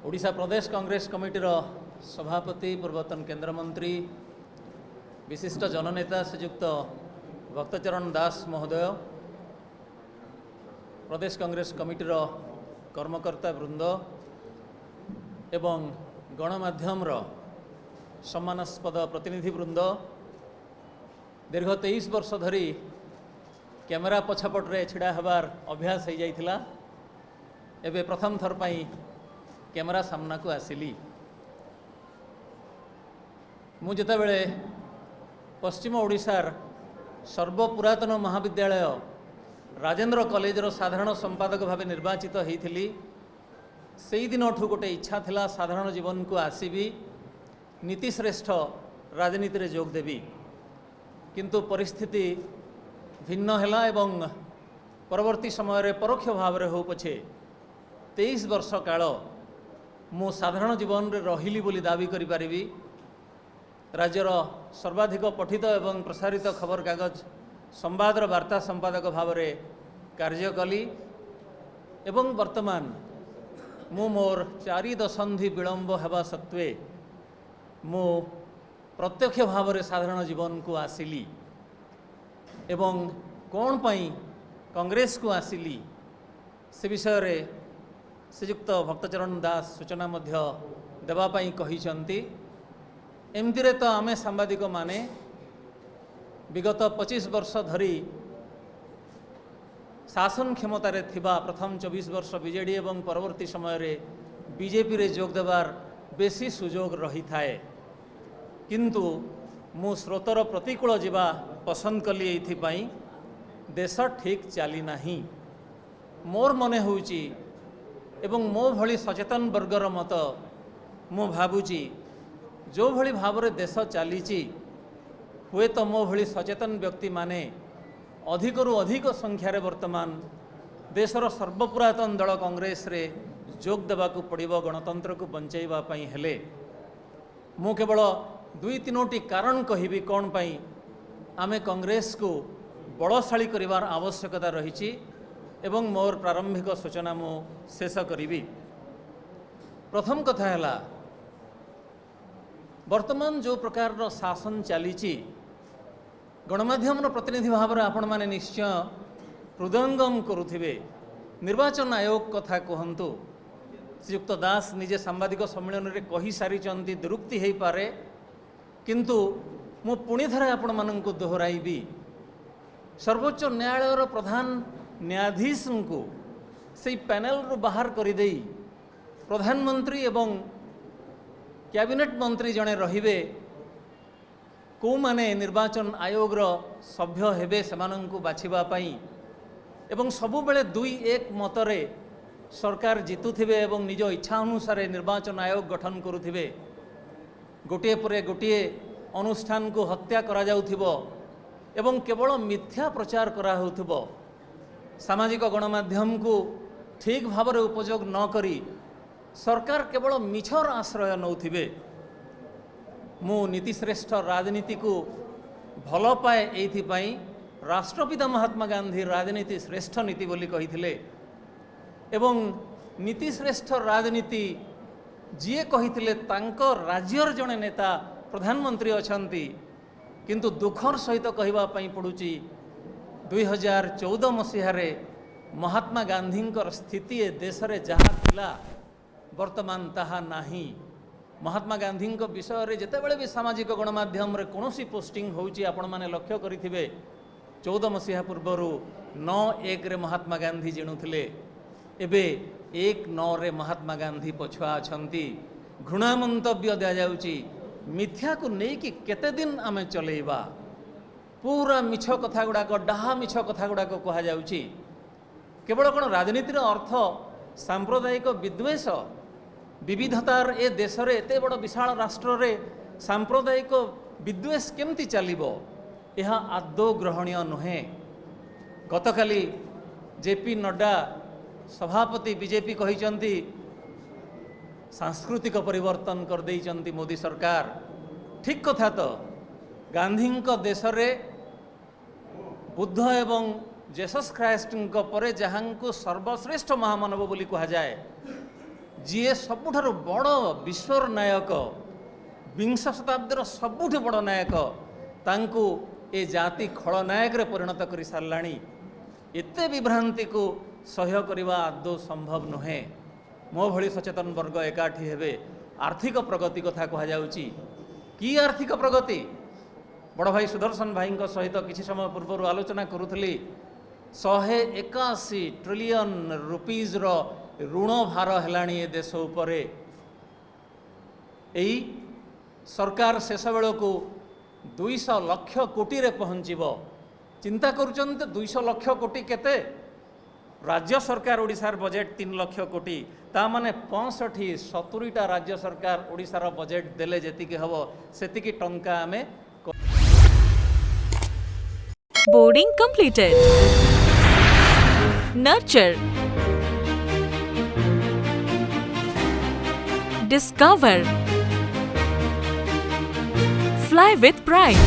ओडिशा प्रदेश कांग्रेस कमिटीर सभापति पूर्वतन केन्द्रमंत्री विशिष्ट जननेता श्रीयुक्त भक्तचरण दास महोदय, प्रदेश कांग्रेस कमिटीर कर्मकर्ता वृंद एवं गणमाध्यम सम्मानास्पद प्रतिनिधि वृंद, दीर्घ 23 वर्ष धरी कैमेरा पछपटे छिड़ा हबार अभ्यास हो जाइथिला। एबे प्रथम थर पाई कैमेरा सामना को आसिली। मु जेतेबेले पश्चिम ओडिशार सर्वपुरातन महाविद्यालय राजेंद्र कॉलेजर साधारण संपादक भाव निर्वाचित होइथिली, सेई दिनठू गोटे इच्छा थिला साधारण जीवन को आसीबी, नीतिश्रेष्ठ राजनीति रे जोग देवी। किंतु परिस्थिति भिन्न हैला एवं परवर्ती समय रे परोक्ष भाव रे हो पछे 23 वर्ष काल मु साधारण जीवन रे रहिली बोली दाबी करि पारिबी। राज्यर सर्वाधिक पठित एवं प्रसारित खबर कागज संवादर वार्ता संपादक भाव रे कार्य कली एवं वर्तमान मु मोर 4 दशंधि विलंब हेबा सत्वे मु प्रत्यक्ष भाव रे साधारण जीवन को आसिली एवं कौन पाई कांग्रेस को आसिली से विषय रे श्रीयुक्त भक्तचरण दास सूचना मध्य देवाई कहिसंती। एमती रे तो आमे सांबादिक माने विगत 25 वर्ष धरी शासन क्षमतार थिबा प्रथम 24 वर्ष बीजेडी एवं परवर्ती समय रे बीजेपी रे जोग देवार बेसी सुजोग रही थाए, किंतु मु स्रोतर प्रतिकूल जीवा पसंद कली एथिपाई देश ठीक चली नाही। मोर मने होउची एवं मो भली सचेतन वर्गर मत मु भाबुची जो भली भाव रे देश चलीची हुए तो मो भली सचेतन व्यक्ति माने अधिकरु अधिक संख्यार वर्तमान देशर सर्वपुरातन दल कांग्रेस रे जोग देवाकू पड़िबो। गणतंत्र को बंचाइबा पई हेले मु केवल 2-3टी कारण कहिबी कौन पाई आमे कांग्रेस को बलशाली करिवार आवश्यकता रही एवं मोर प्रारंभिक सूचना मु शेष करिबी। प्रथम कथा हैला वर्तमान जो प्रकार शासन चलीची गणमाध्यम प्रतिनिधि भाव में आपण माने निश्चय हृदयंगम करुथिबे। निर्वाचन आयोग कथा कहंतु, श्रीयुक्त दास निजे सांबादिक सम्मेलन रे कही सारी चंती दुरुक्ति हेई पारे, किंतु मु पुणी थरे आपण माननकु दोहराइबी। सर्वोच्च न्यायालयर प्रधान न्यायाधीश को से पैनल रु बाहर कर दे प्रधानमंत्री एवं कैबिनेट मंत्री जड़े रहिबे को माने निर्वाचन आयोग रो सभ्य हेबे सेमानंकु बाछिबा पई एवं सबु बेले 2-1 मतरे सरकार जितुथिबे एवं निज इच्छा अनुसार निर्वाचन आयोग गठन करुथिबे। गोटे परे गोटे अनुष्ठान को हत्या करा जाउथिबो एवं केवल मिथ्या प्रचार करा होउथिबो। सामाजिक गणमाध्यम को ठीक भाव में उपयोग न करी सरकार केवल मिछर आश्रय नौथिबे। मु नीतिश्रेष्ठ राजनीति को भल पाए एइथिपाई राष्ट्रपिता महात्मा गांधी राजनीति श्रेष्ठ नीति बोली कहिथिले एवं नीतिश्रेष्ठ राजनीति जीए कहिथिले तांको राज्यर जने नेता प्रधानमंत्री अछंती, किंतु दुखर सहित कहिबा पई पडुची 2014 मसीहारे महात्मा गांधी स्थिति देश रे जहाँ थिला वर्तमान ताहा नाही। महात्मा गांधी विषय रे जेतेबेले भी सामाजिक गणमाध्यम रे कोनोसी पोस्टिंग होउची आपण माने लक्ष्य करिथिबे 14 मसीहा पूर्वरु 9-1 रे महात्मा गांधी जिणुथिले, एबे 1-9 रे महात्मा गांधी पछुआ अछंती। घृणा मंतव्य दिया जाउची, मिथ्या को नेकी केते दिन आमे चलेइबा। पूरा मिछ कथा गुड़ाक डाहा मिछ कथा गुड़ाक कहा जाउची। केवल कौन राजनीतिर अर्थ सांप्रदायिक विद्वेष विविधतार ए देश रे एते बड़ विशाल राष्ट्र रे सांप्रदायिक विद्वेष केमती चलिबो यह आदौ ग्रहणीय नुहे। गतकाली जेपी नड्डा सभापति बीजेपी कहिचंती सांस्कृतिक परिवर्तन कर देइचंती मोदी सरकार। ठीक कथा तो गांधी देश रे बुद्ध एवं जेसस ख्राइस्ट परे जहाँ को सर्वश्रेष्ठ महामानव बोली कहा जाए ଯିଏ ସବୁଠାରୁ ବଡ଼ ବିଶ୍ୱର ନାୟକ, ବିଂଶ ଶତାବ୍ଦୀର ସବୁଠୁ ବଡ଼ ନାୟକ, ତାଙ୍କୁ ଏ ଜାତି ଖଳନାୟକରେ ପରିଣତ କରି ସାରିଲାଣି। ଏତେ ବିଭ୍ରାନ୍ତିକୁ ସହ୍ୟ କରିବା ଆଦୌ ସମ୍ଭବ ନୁହେଁ। ମୋ ଭଳି ସଚେତନ ବର୍ଗ ଏକାଠି ହେବେ। ଆର୍ଥିକ ପ୍ରଗତି କଥା କୁହାଯାଉଛି। କି ଆର୍ଥିକ ପ୍ରଗତି? ବଡ଼ ଭାଇ ସୁଦର୍ଶନ ଭାଇଙ୍କ ସହିତ କିଛି ସମୟ ପୂର୍ବରୁ ଆଲୋଚନା କରୁଥିଲି। 181 ଟ୍ରିଲିୟନ ରୁପିଜ୍ର ଋଣ ଭାର ହେଲାଣି ଏ ଦେଶ ଉପରେ। ଏଇ ସରକାର ଶେଷ ବେଳକୁ 200 ଲକ୍ଷ କୋଟିରେ ପହଞ୍ଚିବ। ଚିନ୍ତା କରୁଛନ୍ତି 200 ଲକ୍ଷ କୋଟି କେତେ? ରାଜ୍ୟ ସରକାର ଓଡ଼ିଶାର ବଜେଟ୍ 3 ଲକ୍ଷ କୋଟି, ତା ମାନେ 65-70ଟା ରାଜ୍ୟ ସରକାର ଓଡ଼ିଶାର ବଜେଟ୍ ଦେଲେ ଯେତିକି ହେବ ସେତିକି ଟଙ୍କା ଆମେ। Boarding completed. Nurture. Discover. Fly with pride.